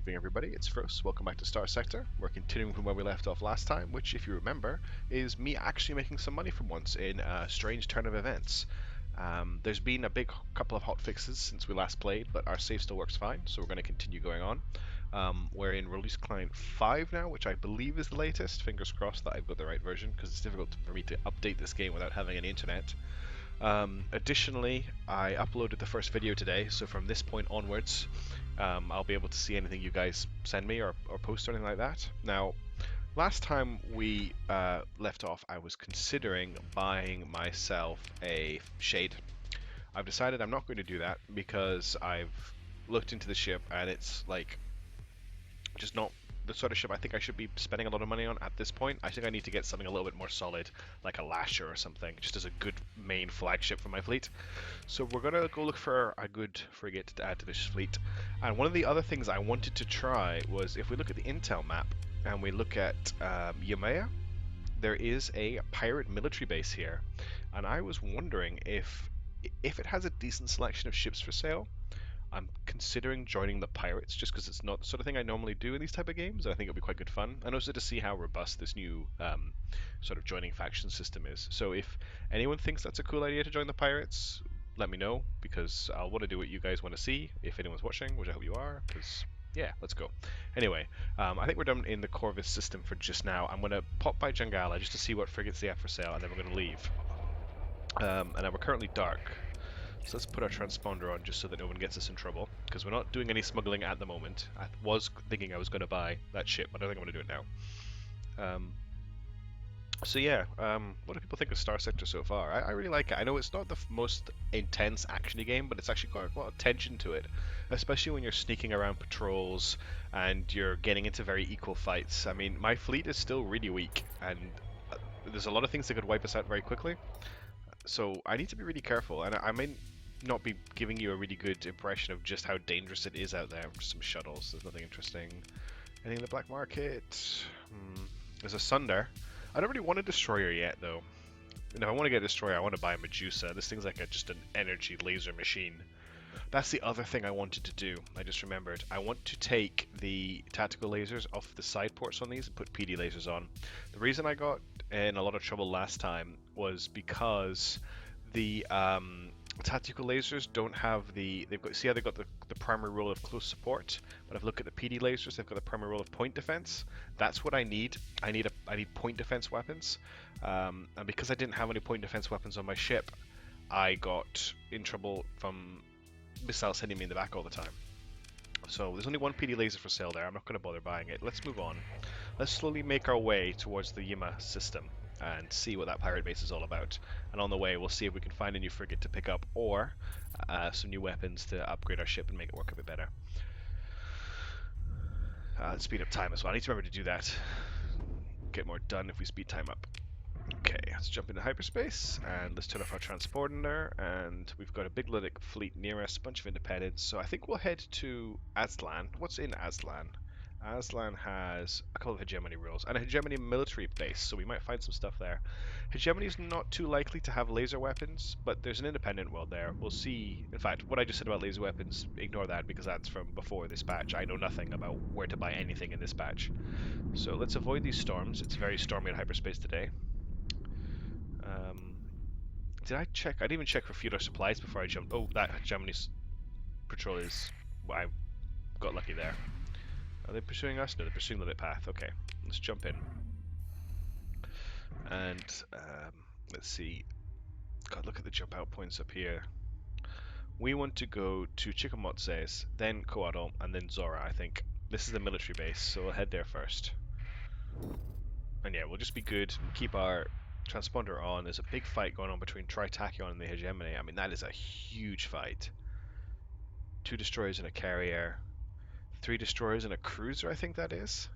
evening, everybody. It's Frost. Welcome back to Starsector. We're continuing from where we left off last time, which, if you remember, is me actually making some money for once in a strange turn of events. There's been a big couple of hot fixes since we last played, but our save still works fine, so we're going to continue going on. We're in release client 5 now, which I believe is the latest. Fingers crossed that I've got the right version, because it's difficult for me to update this game without having any internet. Additionally, I uploaded the first video today, so from this point onwards, I'll be able to see anything you guys send me or post or anything like that. Now, last time we left off, I was considering buying myself a shade. I've decided I'm not going to do that because I've looked into the ship and it's like just not the sort of ship I think I should be spending a lot of money on at this point. I think I need to get something a little bit more solid, like a Lasher or something, just as a good main flagship for my fleet. So we're going to go look for a good frigate to add to this fleet. And one of the other things I wanted to try was, if we look at the intel map and we look at Yamea, there is a pirate military base here. And I was wondering if it has a decent selection of ships for sale. I'm considering joining the pirates just because it's not the sort of thing I normally do in these type of games. I think it'll be quite good fun, and also to see how robust this new sort of joining faction system is. So if anyone thinks that's a cool idea to join the pirates, let me know, because I'll want to do what you guys want to see if anyone's watching, which I hope you are, because yeah, let's go. Anyway, I think we're done in the Corvus system for just now. I'm going to pop by Jangala just to see what frigates they have for sale, and then we're going to leave. And then we're currently dark. So let's put our transponder on just so that no one gets us in trouble, because we're not doing any smuggling at the moment. I was thinking I was going to buy that ship, but I don't think I'm going to do it now. So yeah, what do people think of Starsector so far? I really like it. I know it's not the most intense actiony game, but it's actually got a lot of tension to it, especially when you're sneaking around patrols and you're getting into very equal fights. I mean, my fleet is still really weak, and there's a lot of things that could wipe us out very quickly. So I need to be really careful, and I may not be giving you a really good impression of just how dangerous it is out there. Just some shuttles, there's nothing interesting. Anything in the black market? There's a Sunder. I don't really want a destroyer yet, though. And if I want to get a destroyer, I want to buy a Medusa. This thing's like just an energy laser machine. That's the other thing I wanted to do. I just remembered. I want to take the tactical lasers off the side ports on these and put PD lasers on. The reason I got in a lot of trouble last time was because the tactical lasers don't have they've got the primary role of close support, but if I look at the PD lasers, they've got the primary role of point defense. That's what I need. I need point defense weapons, and because I didn't have any point defense weapons on my ship, I got in trouble from missiles hitting me in the back all the time. So there's only one PD laser for sale there. I'm not going to bother buying it. Let's move on. Let's slowly make our way towards the Yima system and see what that pirate base is all about. And on the way, we'll see if we can find a new frigate to pick up, or some new weapons to upgrade our ship and make it work a bit better. Let's speed up time as well. I need to remember to do that. Get more done if we speed time up. Okay, let's jump into hyperspace, and let's turn off our transponder, and we've got a big Lydic fleet near us, a bunch of independents, so I think we'll head to Aztlan. What's in Aztlan? Aztlan has a couple of hegemony rules, and a hegemony military base, so we might find some stuff there. Hegemony is not too likely to have laser weapons, but there's an independent world there. We'll see. In fact, what I just said about laser weapons, ignore that, because that's from before this patch. I know nothing about where to buy anything in this patch. So let's avoid these storms. It's very stormy in hyperspace today. Did I check? I didn't even check for feudal supplies before I jumped. Oh, that Germany's patrol is... Well, I got lucky there. Are they pursuing us? No, they're pursuing the lit path. Okay, let's jump in. And let's see. God, look at the jump out points up here. We want to go to Chikomotses, then Coadal, and then Zora, I think. This is the military base, so we'll head there first. And yeah, we'll just be good and keep our transponder on. There's a big fight going on between Tritachyon and the Hegemony. I mean, that is a huge fight. 2 destroyers and a carrier. 3 destroyers and a cruiser, I think that is.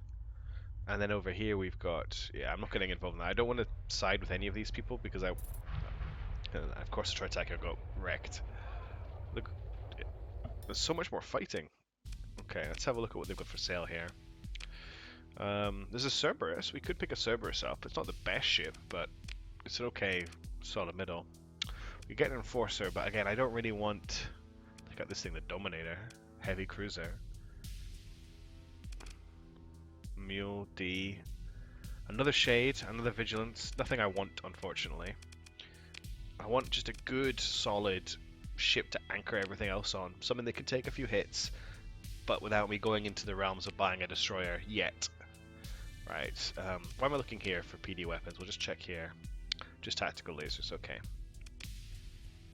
And then over here we've got... Yeah, I'm not getting involved in that. I don't want to side with any of these people because of course the Tritachyon got wrecked. Look, there's so much more fighting. Okay, let's have a look at what they've got for sale here. There's a Cerberus. We could pick a Cerberus up. It's not the best ship, but it's an okay solid middle. We get an Enforcer, but again, I don't really want... I got this thing, the Dominator. Heavy cruiser. Mule, D. Another Shade, another Vigilance. Nothing I want, unfortunately. I want just a good, solid ship to anchor everything else on. Something that can take a few hits, but without me going into the realms of buying a destroyer yet. Right, why am I looking here for PD weapons? We'll just check here. Just tactical lasers, okay.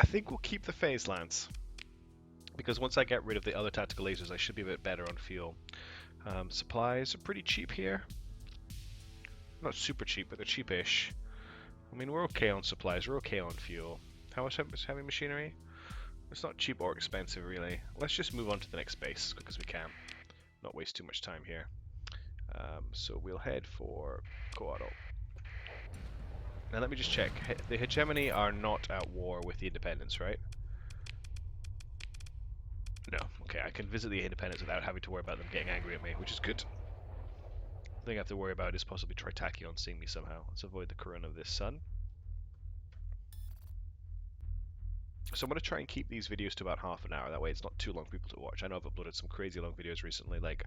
I think we'll keep the Phase Lance, because once I get rid of the other tactical lasers, I should be a bit better on fuel. Supplies are pretty cheap here. Not super cheap, but they're cheapish. I mean, we're okay on supplies, we're okay on fuel. How much heavy machinery? It's not cheap or expensive, really. Let's just move on to the next base as quick as we can. Not waste too much time here. So we'll head for Co-Auto. Now let me just check. The Hegemony are not at war with the Independents, right? No. Okay, I can visit the Independents without having to worry about them getting angry at me, which is good. The thing I have to worry about is possibly Tritachyon seeing me somehow. Let's avoid the corona of this sun. So I'm going to try and keep these videos to about half an hour, that way it's not too long for people to watch. I know I've uploaded some crazy long videos recently, like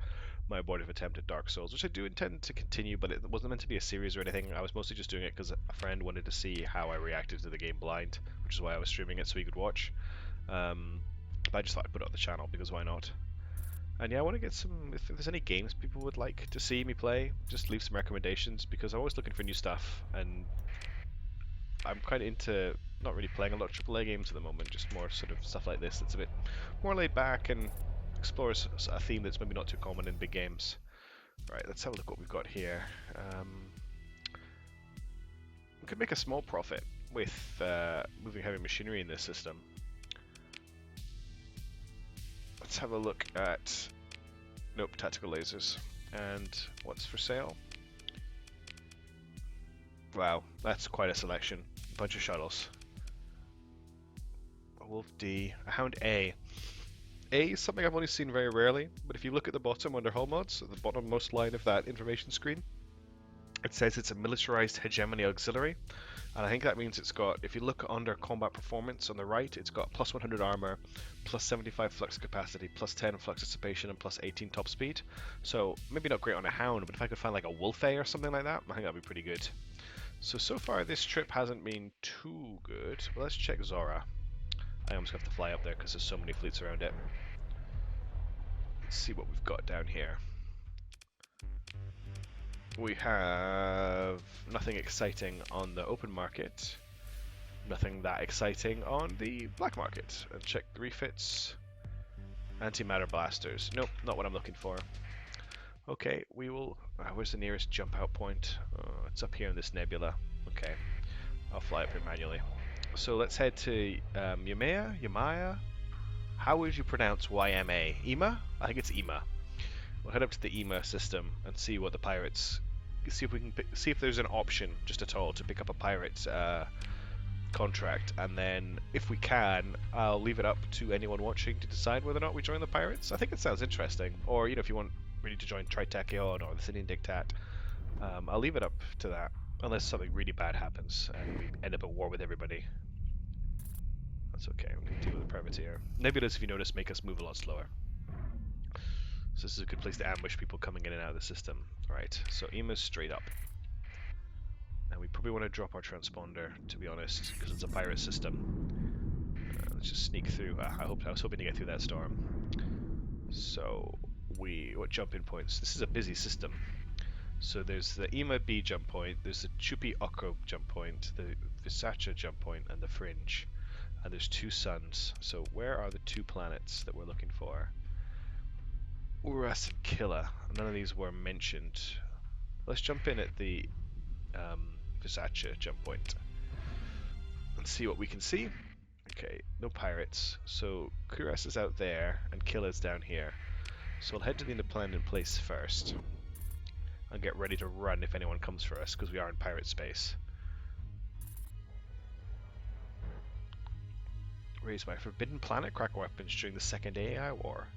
my abortive attempt at Dark Souls, which I do intend to continue, but it wasn't meant to be a series or anything. I was mostly just doing it because a friend wanted to see how I reacted to the game blind, which is why I was streaming it so he could watch. But I just thought I'd put it on the channel, because why not? And yeah, I want to get some, if there's any games people would like to see me play, just leave some recommendations, because I'm always looking for new stuff, and I'm kind of into not really playing a lot of AAA games at the moment, just more sort of stuff like this that's a bit more laid back and explores a theme that's maybe not too common in big games. Right, let's have a look what we've got here. We could make a small profit with moving heavy machinery in this system. Let's have a look at... Nope, tactical lasers. And what's for sale? Wow, that's quite a selection. A bunch of shuttles. A Wolf D, a Hound A. A is something I've only seen very rarely, but if you look at the bottom under hull mods, at the bottommost line of that information screen, it says it's a militarized hegemony auxiliary, and I think that means it's got, if you look under combat performance on the right, it's got plus 100 armor, plus 75 flux capacity, plus 10 flux dissipation, and plus 18 top speed. So maybe not great on a Hound, but if I could find like a Wolf A or something like that, I think that'd be pretty good. So far this trip hasn't been too good. Well, let's check Zora. I almost have to fly up there because there's so many fleets around it. Let's see what we've got down here. We have nothing exciting on the open market. Nothing that exciting on the black market. And check the refits. Antimatter blasters. Nope, not what I'm looking for. Okay, we will... where's the nearest jump out point? It's up here in this nebula. Okay, I'll fly up here manually. So let's head to Yamaya? How would you pronounce YMA? Ima? I think it's Ima. We'll head up to the Ima system and see what the pirates... See if we can see if there's an option, just at all, to pick up a pirate contract, and then if we can, I'll leave it up to anyone watching to decide whether or not we join the pirates. I think it sounds interesting. Or, you know, if you want really to join Tritachyon or the Sinian Dictat, I'll leave it up to that, unless something really bad happens and we end up at war with everybody. That's okay, we can deal with the privateer. Nebulas, if you notice, make us move a lot slower. So this is a good place to ambush people coming in and out of the system. Right, so Ima's straight up. And we probably want to drop our transponder, to be honest, because it's a pirate system. Let's just sneak through. I was hoping to get through that storm. So, what jump-in points? This is a busy system. So there's the Ima B jump point, there's the Chupi Okro jump point, the Visacha jump point, and the Fringe. And there's two suns. So where are the two planets that we're looking for? Uras and Killa. None of these were mentioned. Let's jump in at the Visacha jump point and see what we can see. Okay, no pirates. So Kuras is out there and Killa's down here. So we'll head to the independent place first and get ready to run if anyone comes for us, because we are in pirate space. Raise my forbidden planet crack weapons during the second AI war.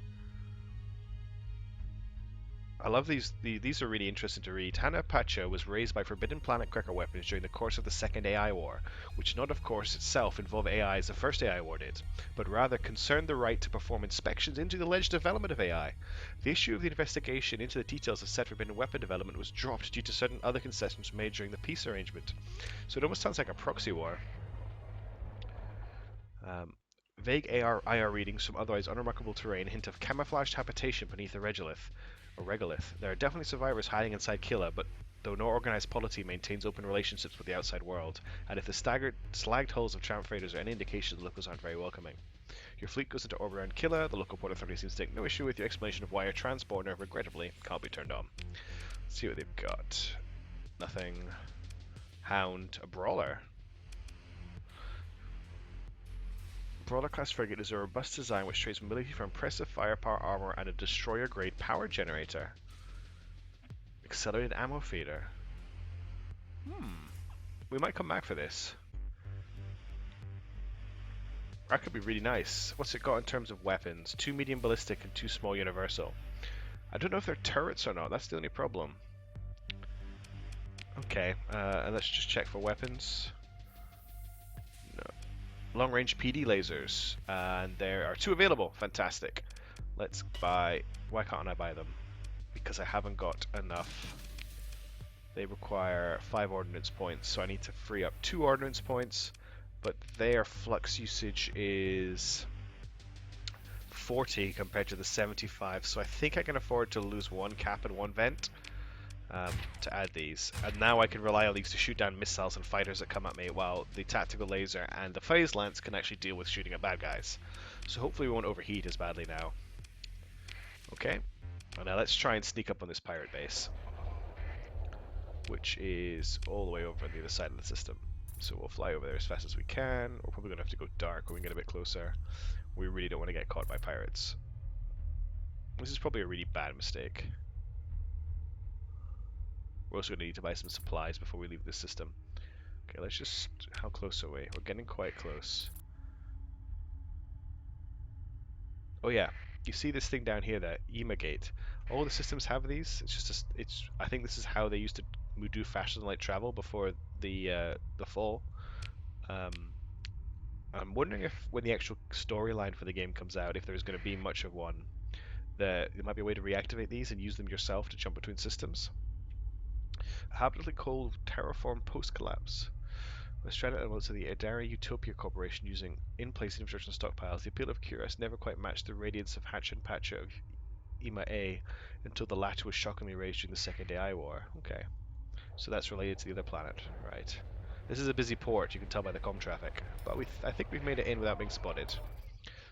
I love these. These are really interesting to read. Hana Pacha was raised by Forbidden Planet Cracker weapons during the course of the Second AI War, which did not, of course, itself involve AI as the first AI war did, but rather concerned the right to perform inspections into the alleged development of AI. The issue of the investigation into the details of said forbidden weapon development was dropped due to certain other concessions made during the peace arrangement. So it almost sounds like a proxy war. Um, Vague IR readings from otherwise unremarkable terrain hint of camouflaged habitation beneath a regolith. There are definitely survivors hiding inside Killa, but though no organized polity maintains open relationships with the outside world, and if the slagged hulls of tramp freighters are any indication, the locals aren't very welcoming. Your fleet goes into orbit around Killa. The local port authority seems to take no issue with your explanation of why your transponder, regrettably, can't be turned on. Let's see what they've got. Nothing. Hound. A brawler. Brawler class frigate is a robust design which trades mobility for impressive firepower armor and a destroyer grade power generator. Accelerated ammo feeder. We might come back for this. That could be really nice. What's it got in terms of weapons? 2 medium ballistic and 2 small universal. I don't know if they're turrets or not, that's the only problem. Okay, and let's just check for weapons. No. Long range PD lasers, and there are 2 available. Fantastic. Let's buy. Why can't I buy them? Because I haven't got enough. They require 5 ordnance points, so I need to free up 2 ordnance points, but their flux usage is 40 compared to the 75, so I think I can afford to lose 1 cap and 1 vent to add these. And now I can rely on these to shoot down missiles and fighters that come at me, while the tactical laser and the phase lance can actually deal with shooting at bad guys. So hopefully we won't overheat as badly now. Okay, well, now let's try and sneak up on this pirate base, which is all the way over on the other side of the system. So we'll fly over there as fast as we can. We're probably going to have to go dark when we get a bit closer. We really don't want to get caught by pirates. This is probably a really bad mistake. We're also going to need to buy some supplies before we leave this system. Okay, let's just... How close are we? We're getting quite close. Oh yeah, you see this thing down here, that EMA gate. All the systems have these. It's just I think this is how they used to do faster than light travel before the fall. I'm wondering if when the actual storyline for the game comes out, if there's going to be much of one, that there might be a way to reactivate these and use them yourself to jump between systems. Habitually called Terraform post-collapse. The stranded elements of the Adara Utopia Corporation using in-place infrastructure stockpiles. The appeal of Curious never quite matched the radiance of Hatch and Patcha of EMA A until the latter was shockingly raised during the Second AI War. Okay, so that's related to the other planet, right? This is a busy port, you can tell by the comm traffic, but I think we've made it in without being spotted.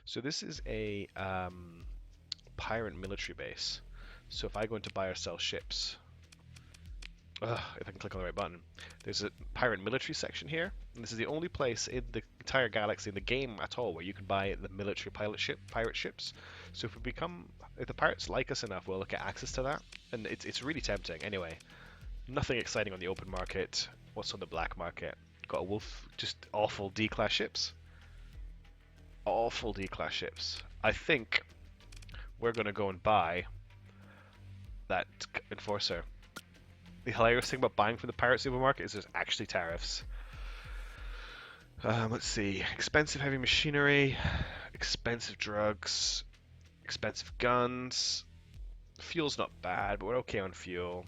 So this is a pirate military base. So if I go into buy or sell ships, if I can click on the right button, there's a pirate military section here, and this is the only place in the entire galaxy, in the game at all, where you can buy the military pirate ships. So if the pirates like us enough, we'll get access to that, and it's really tempting. Anyway, nothing exciting on the open market. What's on the black market? Got a wolf, just awful D-class ships. Awful D-class ships. I think we're gonna go and buy that enforcer. The hilarious thing about buying from the pirate supermarket is there's actually tariffs. Let's see. Expensive heavy machinery, expensive drugs, expensive guns. Fuel's not bad, but we're okay on fuel.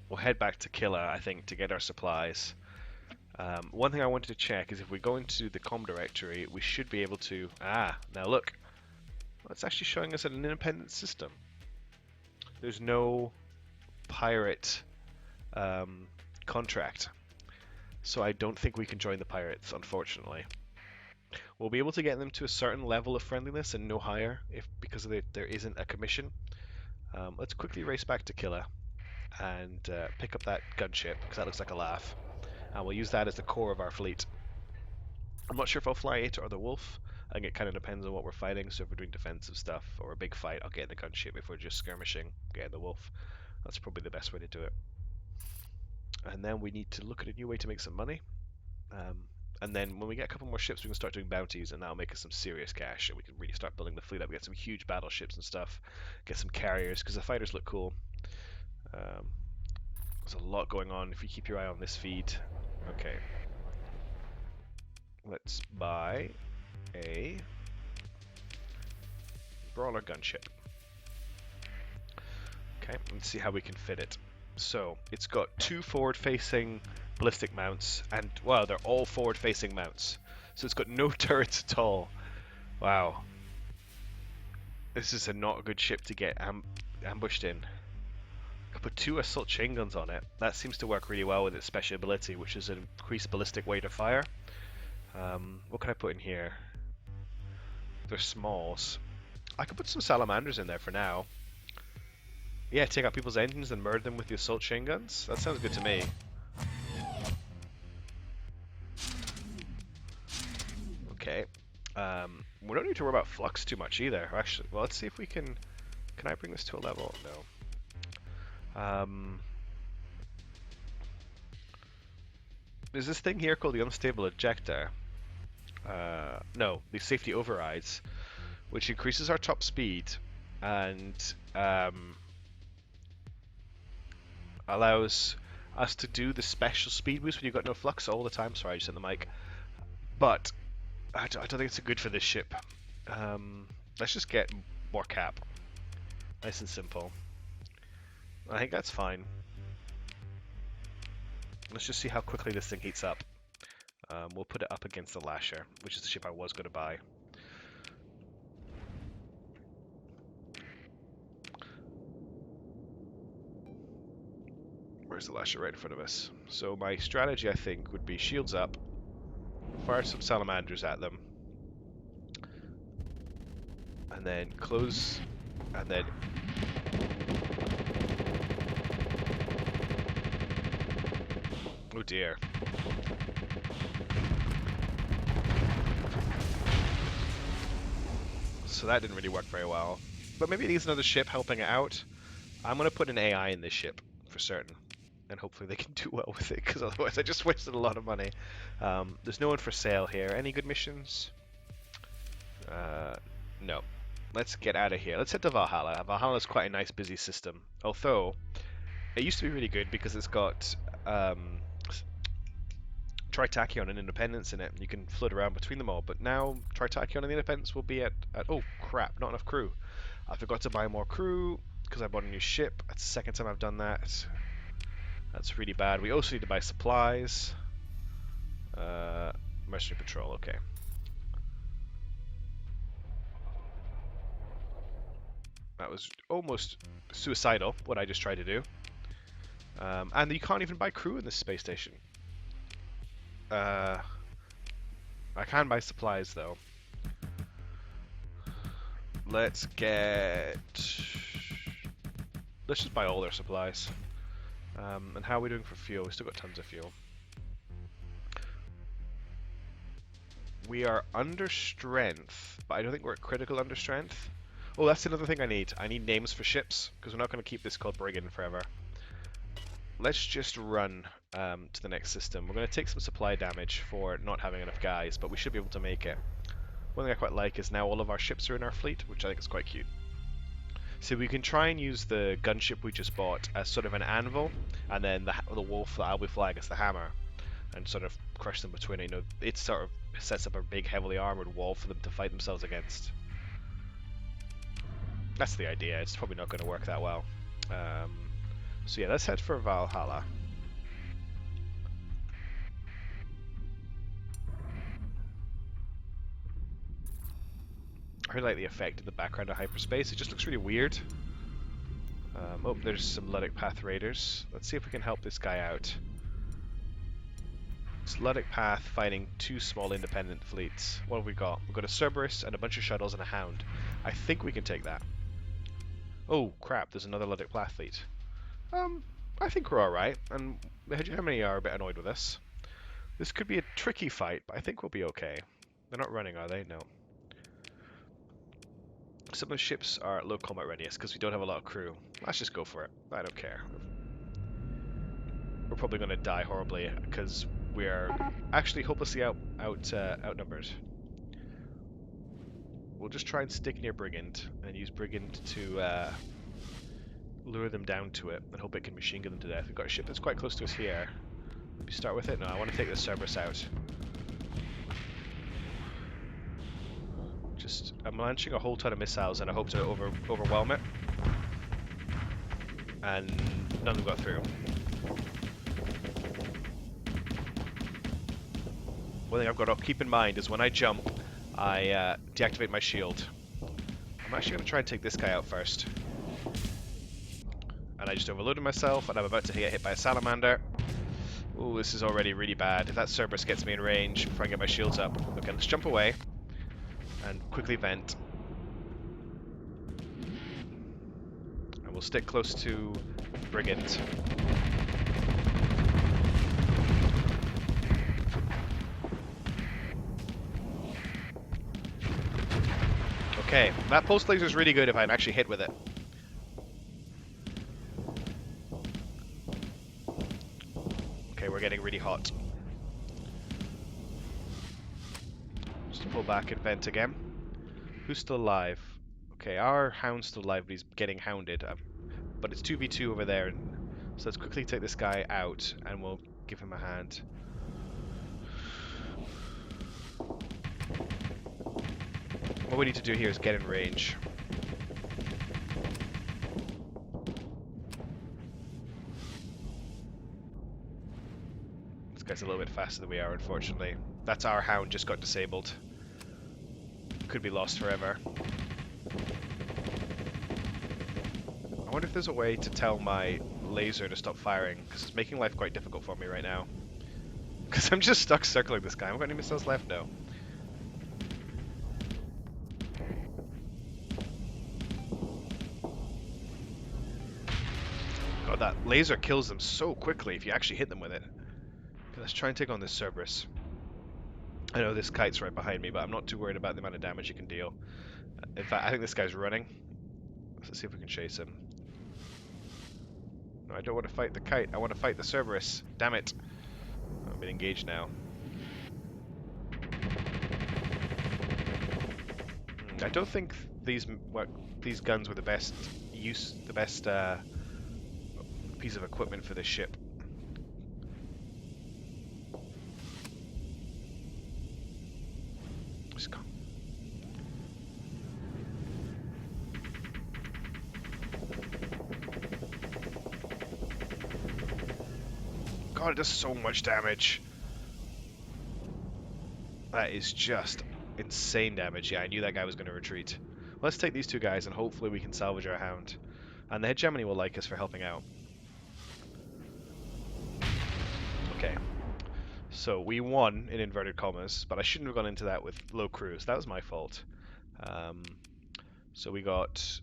We'll head back to Killa, I think, to get our supplies. One thing I wanted to check is if we go into the comm directory, we should be able to... now look. It's actually showing us an independent system. There's no pirate contract. So I don't think we can join the pirates, unfortunately. We'll be able to get them to a certain level of friendliness and no higher because there isn't a commission. Let's quickly race back to Killa and pick up that gunship, because that looks like a laugh. And we'll use that as the core of our fleet. I'm not sure if I'll fly it or the wolf. I think it kind of depends on what we're fighting. So if we're doing defensive stuff or a big fight, I'll get in the gunship. If we're just skirmishing, get in the wolf. That's probably the best way to do it. And then we need to look at a new way to make some money. And then when we get a couple more ships, we can start doing bounties, and that'll make us some serious cash, and we can really start building the fleet up. We get some huge battleships and stuff, get some carriers, because the fighters look cool. There's a lot going on if you keep your eye on this feed. Okay. Let's buy a brawler gunship. Okay, let's see how we can fit it. So, it's got 2 forward-facing ballistic mounts, and, wow, they're all forward-facing mounts. So it's got no turrets at all. Wow. This is not a good ship to get ambushed in. I put 2 assault chain guns on it. That seems to work really well with its special ability, which is an increased ballistic rate of fire. What can I put in here? They're smalls. I could put some salamanders in there for now. Yeah, take out people's engines and murder them with the assault chain guns. That sounds good to me. Okay. We don't need to worry about flux too much either. Actually, well, let's see if we can... Can I bring this to a level? No. There's this thing here called the unstable ejector. No, the safety overrides, which increases our top speed and allows us to do the special speed boost when you've got no flux all the time. Sorry, I just hit the mic. But I don't think it's good for this ship. Let's just get more cap. Nice and simple. I think that's fine. Let's just see how quickly this thing heats up. We'll put it up against the Lasher, which is the ship I was going to buy. Where's the Lasher? Right in front of us. So my strategy, I think, would be shields up, fire some salamanders at them, and then close, and then... Oh dear. So that didn't really work very well. But maybe it needs another ship helping it out. I'm going to put an AI in this ship, for certain. And hopefully they can do well with it, because otherwise I just wasted a lot of money. There's no one for sale here. Any good missions? No. Let's get out of here. Let's head to Valhalla. Valhalla is quite a nice, busy system. Although, it used to be really good because it's got Tritachyon and Independence in it. You can float around between them all. But now, Tritachyon and the Independence will be at... Oh, crap. Not enough crew. I forgot to buy more crew because I bought a new ship. That's the second time I've done that. That's really bad. We also need to buy supplies. Mercenary Patrol, okay. That was almost suicidal, what I just tried to do. And you can't even buy crew in this space station. I can buy supplies, though. Let's just buy all their supplies. And how are we doing for fuel? We still got tons of fuel. We are under strength, but I don't think we're at critical under strength. Oh, that's another thing I need. I need names for ships, because we're not going to keep this called Brigand forever. Let's just run to the next system. We're going to take some supply damage for not having enough guys, but we should be able to make it. One thing I quite like is now all of our ships are in our fleet, which I think is quite cute. So we can try and use the gunship we just bought as sort of an anvil, and then the wolf that I'll be flying as the hammer, and sort of crush them between. You know, it sort of sets up a big, heavily armored wall for them to fight themselves against. That's the idea. It's probably not going to work that well. So yeah, let's head for Valhalla. I really like the effect in the background of hyperspace. It just looks really weird. Oh, there's some Luddic Path Raiders. Let's see if we can help this guy out. It's Luddic Path fighting 2 small independent fleets. What have we got? We've got a Cerberus and a bunch of shuttles and a Hound. I think we can take that. Oh, crap, there's another Luddic Path fleet. I think we're alright, and the Hegemony are a bit annoyed with us. This could be a tricky fight, but I think we'll be okay. They're not running, are they? No. Some of the ships are at low combat readiness because we don't have a lot of crew. Let's just go for it. I don't care. We're probably going to die horribly because we're actually hopelessly outnumbered. We'll just try and stick near Brigand and use Brigand to lure them down to it and hope it can machine gun them to death. We've got a ship that's quite close to us here. We start with it? No, I want to take this Cerberus out. I'm launching a whole ton of missiles and I hope to overwhelm it. And none of them got through. One thing I've got to keep in mind is when I jump, I deactivate my shield. I'm actually going to try and take this guy out first. And I just overloaded myself, and I'm about to get hit by a salamander. Ooh, this is already really bad. If that Cerberus gets me in range before I get my shields up. Okay, let's jump away and quickly vent. And we'll stick close to Brigand. Okay, that pulse laser is really good if I'm actually hit with it. Okay, we're getting really hot. Just pull back and vent again. Who's still alive? Okay, our hound's still alive, but he's getting hounded. But it's 2v2 over there. So let's quickly take this guy out, and we'll give him a hand. What we need to do here is get in range. This guy's a little bit faster than we are, unfortunately. That's our hound just got disabled. Could be lost forever. I wonder if there's a way to tell my laser to stop firing, because it's making life quite difficult for me right now. Because I'm just stuck circling this guy. I've got any missiles left? No. God, that laser kills them so quickly if you actually hit them with it. Okay, let's try and take on this Cerberus. I know this kite's right behind me, but I'm not too worried about the amount of damage you can deal. In fact, I think this guy's running. Let's see if we can chase him. No, I don't want to fight the kite. I want to fight the Cerberus. Damn it. I'm being engaged now. I don't think these guns were the best piece of equipment for this ship. Just go. God, it does so much damage. That is just insane damage. Yeah, I knew that guy was going to retreat. Let's take these two guys and hopefully we can salvage our hound. And the hegemony will like us for helping out. Okay. So we won in inverted commas, but I shouldn't have gone into that with low crews. That was my fault. So we lost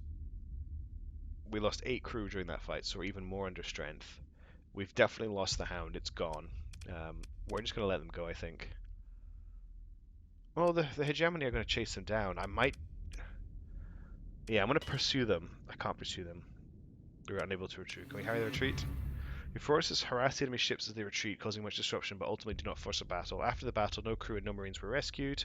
8 crew during that fight, so we're even more under strength. We've definitely lost the hound. It's gone. We're just going to let them go, I think. Well, the hegemony are going to chase them down. I might... Yeah, I'm going to pursue them. I can't pursue them. We're unable to retreat. Can we harry the retreat? Your forces harass the enemy ships as they retreat, causing much disruption, but ultimately do not force a battle. After the battle, no crew and no marines were rescued.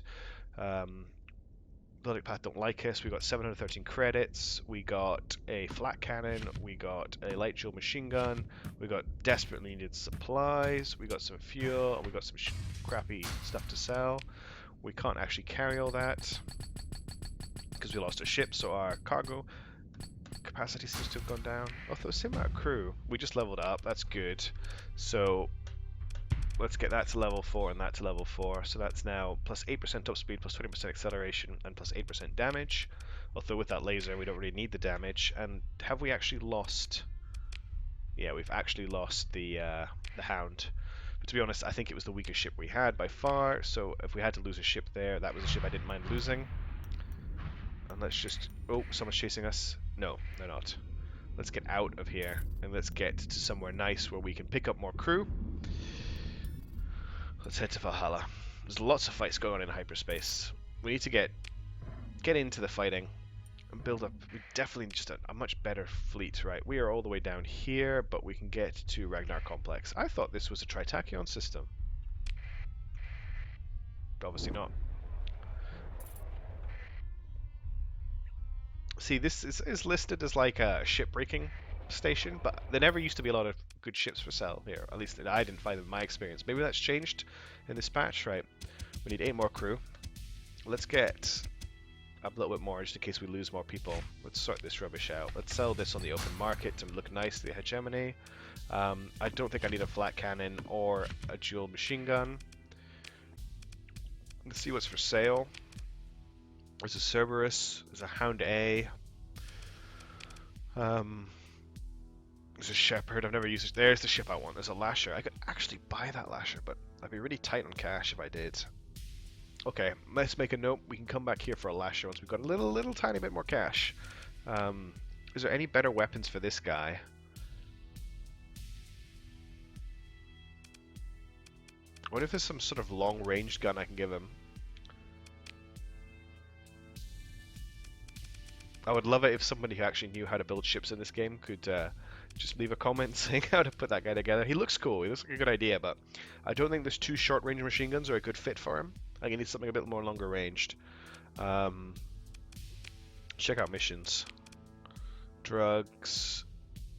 Bloodic Path don't like us. We got 713 credits. We got a flat cannon. We got a light dual machine gun. We got desperately needed supplies. We got some fuel. And we got some crappy stuff to sell. We can't actually carry all that because we lost a ship, so our cargo capacity seems to have gone down. Although same amount of crew. We just leveled up. That's good. So let's get that to level 4 and that to level 4. So that's now plus 8% top speed, plus 20% acceleration, and plus 8% damage. Although with that laser, we don't really need the damage. And have we actually lost? Yeah, we've actually lost the Hound. But to be honest, I think it was the weakest ship we had by far. So if we had to lose a ship there, that was a ship I didn't mind losing. And let's just... Oh, someone's chasing us. No, they're not. Let's get out of here and let's get to somewhere nice where we can pick up more crew. Let's head to Valhalla. There's lots of fights going on in hyperspace. We need to get into the fighting and build up. We definitely need just a much better fleet, right? We are all the way down here, but we can get to Ragnar Complex. I thought this was a Tritachyon system. but obviously not. See, this is listed as like a shipbreaking station, but there never used to be a lot of good ships for sale here. At least I didn't find them in my experience. Maybe that's changed in this patch, right? We need 8 more crew. Let's get a little bit more just in case we lose more people. Let's sort this rubbish out. Let's sell this on the open market to look nice to the hegemony. I don't think I need a flat cannon or a dual machine gun. Let's see what's for sale. There's a Cerberus, there's a Hound A, there's a Shepherd. I've never used it. There's the ship I want. There's a Lasher. I could actually buy that Lasher, but I'd be really tight on cash if I did. Okay, let's make a note. We can come back here for a Lasher once we've got a little tiny bit more cash. Is there any better weapons for this guy? What if there's some sort of long-range gun I can give him? I would love it if somebody who actually knew how to build ships in this game could just leave a comment saying how to put that guy together. He looks cool. He looks like a good idea, but I don't think there's 2 short-range machine guns are a good fit for him. I think he needs something a bit more longer ranged. Check out missions. Drugs,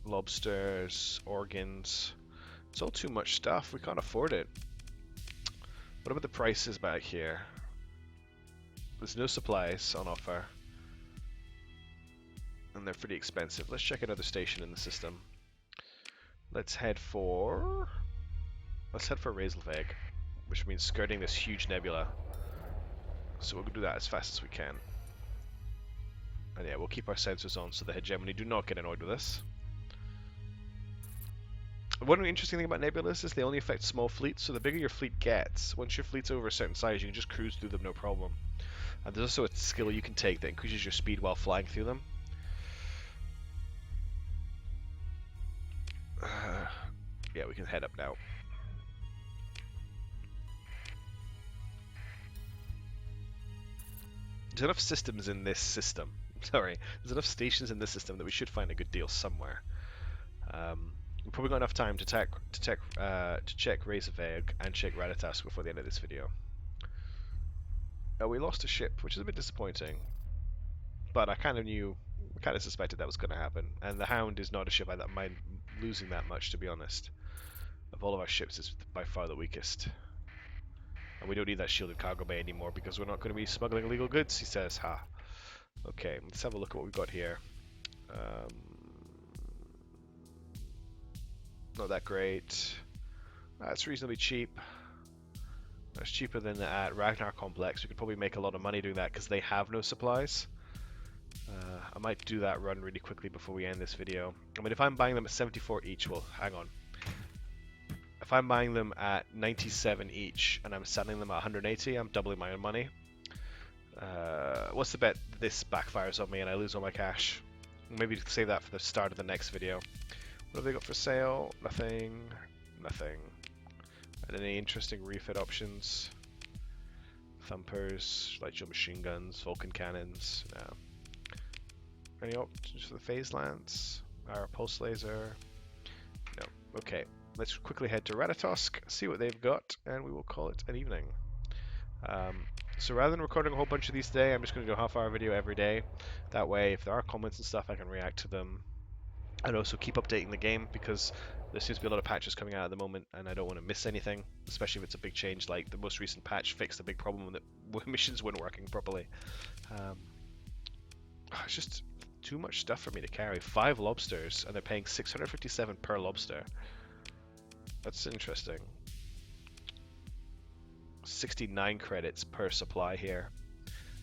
lobsters, organs. It's all too much stuff. We can't afford it. What about the prices back here? There's no supplies on offer. And they're pretty expensive. Let's check another station in the system. Let's head for Razelveg, which means skirting this huge nebula. So we'll do that as fast as we can. And yeah, we'll keep our sensors on so the hegemony do not get annoyed with us. One interesting thing about nebulas is they only affect small fleets, so the bigger your fleet gets, once your fleet's over a certain size, you can just cruise through them no problem. And there's also a skill you can take that increases your speed while flying through them. Yeah, we can head up now. There's enough systems in this system. Sorry, there's enough stations in this system that we should find a good deal somewhere. We've probably got enough time to check Razorveg and check Raditask before the end of this video. We lost a ship, which is a bit disappointing, but I kind of suspected that was going to happen. And the Hound is not a ship I don't mind losing that much, to be honest. Of all of our ships, it's by far the weakest. And we don't need that shielded cargo bay anymore because we're not going to be smuggling illegal goods, he says. Ha. Okay, let's have a look at what we've got here. Not that great. That's reasonably cheap. That's cheaper than at Ragnar Complex. We could probably make a lot of money doing that because they have no supplies. I might do that run really quickly before we end this video. I mean, if I'm buying them at 74 each, well, hang on. If I'm buying them at 97 each and I'm selling them at 180, I'm doubling my own money. What's the bet this backfires on me and I lose all my cash? Maybe save that for the start of the next video. What have they got for sale? Nothing. Nothing. And any interesting refit options? Thumpers, light shield machine guns, Vulcan cannons. No. Any options for the phase lance? Our pulse laser? No. Okay. Let's quickly head to Raditosk, see what they've got, and we will call it an evening. So rather than recording a whole bunch of these today, I'm just going to do a half-hour video every day. That way, if there are comments and stuff, I can react to them. And also keep updating the game, because there seems to be a lot of patches coming out at the moment, and I don't want to miss anything, especially if it's a big change, like the most recent patch fixed a big problem that missions weren't working properly. It's just too much stuff for me to carry. 5 lobsters, and they're paying 657 per lobster. That's interesting. 69 credits per supply here.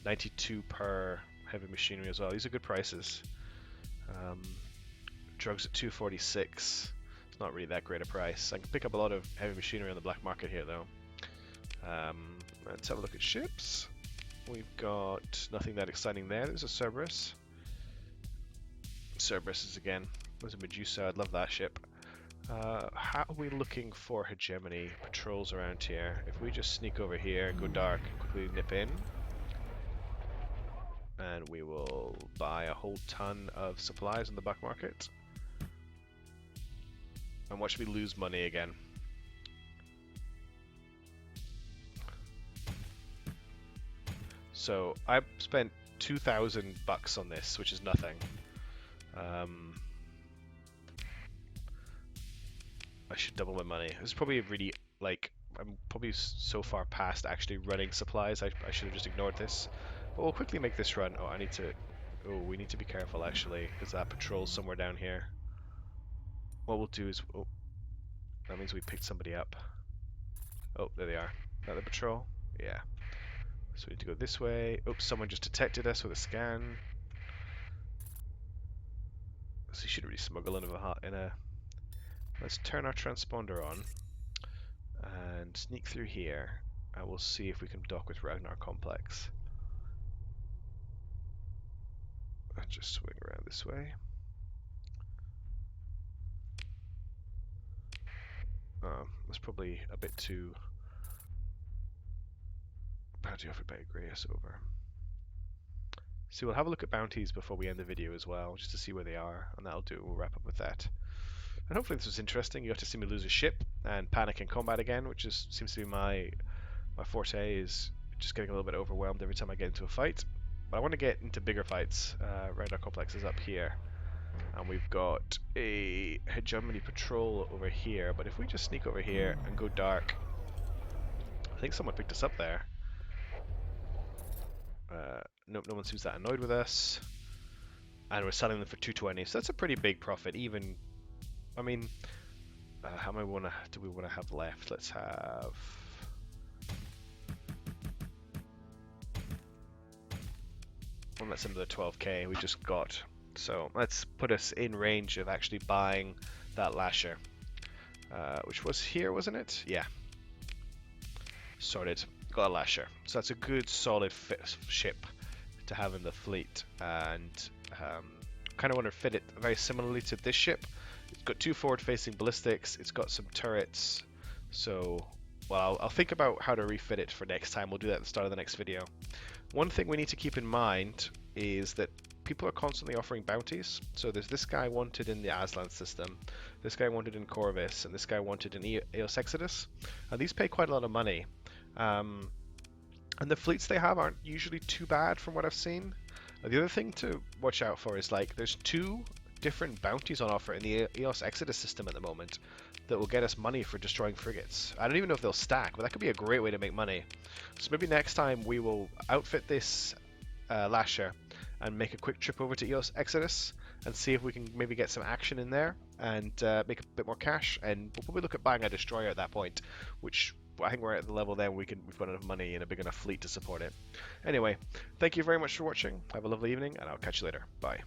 92 per heavy machinery as well. These are good prices. Drugs at 246. It's not really that great a price. I can pick up a lot of heavy machinery on the black market here though. Let's have a look at ships. We've got nothing that exciting there. There's a Cerberus. Cerberus is again. There's a Medusa. I'd love that ship. How are we looking for hegemony patrols around here? If we just sneak over here and go dark and quickly nip in, and we will buy a whole ton of supplies on the black market, and watch me lose money again. So I spent $2,000 on this, which is nothing. I should double my money. This is probably really, like, I'm probably so far past actually running supplies. I should have just ignored this. But we'll quickly make this run. Oh, I need to... Oh, we need to be careful, actually, because that patrol's somewhere down here. What we'll do is... Oh, that means we picked somebody up. Oh, there they are. Is that the patrol? Yeah. So we need to go this way. Oops, someone just detected us with a scan. So you should really smuggle in a... Let's turn our transponder on and sneak through here, and we'll see if we can dock with Ragnar Complex. And just swing around this way. That's probably a bit too... Bounty offered by Agreus over. So we'll have a look at bounties before we end the video as well, just to see where they are, and that'll do. We'll wrap up with that. And hopefully this was interesting. You got to see me lose a ship and panic in combat again, which seems to be my forte, is just getting a little bit overwhelmed every time I get into a fight. But I want to get into bigger fights. Radar Complex is up here. And we've got a hegemony patrol over here. But if we just sneak over here and go dark... I think someone picked us up there. Nope, no one seems that annoyed with us. And we're selling them for 220, so that's a pretty big profit. Even, I mean, how many do we want to have left? Let's have... Well, that's another 12k we just got. So let's put us in range of actually buying that lasher. Which was here, wasn't it? Yeah. Sorted. Got a lasher. So that's a good solid ship to have in the fleet. And kind of want to fit it very similarly to this ship. It's got 2 forward-facing ballistics. It's got some turrets. So, well, I'll think about how to refit it for next time. We'll do that at the start of the next video. One thing we need to keep in mind is that people are constantly offering bounties. So there's this guy wanted in the Aslan system, this guy wanted in Corvus, and this guy wanted in Eos Exodus. And these pay quite a lot of money. And the fleets they have aren't usually too bad from what I've seen. The other thing to watch out for is, like, there's 2 different bounties on offer in the Eos Exodus system at the moment that will get us money for destroying frigates. I don't even know if they'll stack, but that could be a great way to make money. So maybe next time we will outfit this lasher and make a quick trip over to Eos Exodus and see if we can maybe get some action in there and make a bit more cash. And we'll probably look at buying a destroyer at that point, which I think we're at the level there where we've got enough money and a big enough fleet to support it. Anyway, thank you very much for watching. Have a lovely evening, and I'll catch you later. Bye.